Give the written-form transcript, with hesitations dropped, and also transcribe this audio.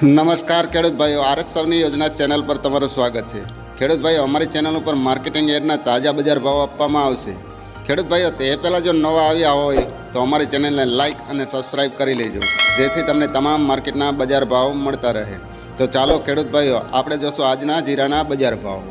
નમસ્કાર ખેડૂત ભાઈઓ, આરએસ સૌની યોજના ચેનલ પર તમારું સ્વાગત છે। ખેડૂત ભાઈઓ, અમારી ચેનલ ઉપર માર્કેટિંગ યાર્ડના તાજા બજાર ભાવ આપવામાં આવશે। ખેડૂત ભાઈઓ, તે પહેલાં જો નવા આવ્યા હોય તો અમારી ચેનલને લાઇક અને સબસ્ક્રાઈબ કરી લેજો, જેથી તમને તમામ માર્કેટના બજાર ભાવ મળતા રહે। તો ચાલો ખેડૂત ભાઈઓ, આપણે જોશું આજના જીરાના બજાર ભાવ।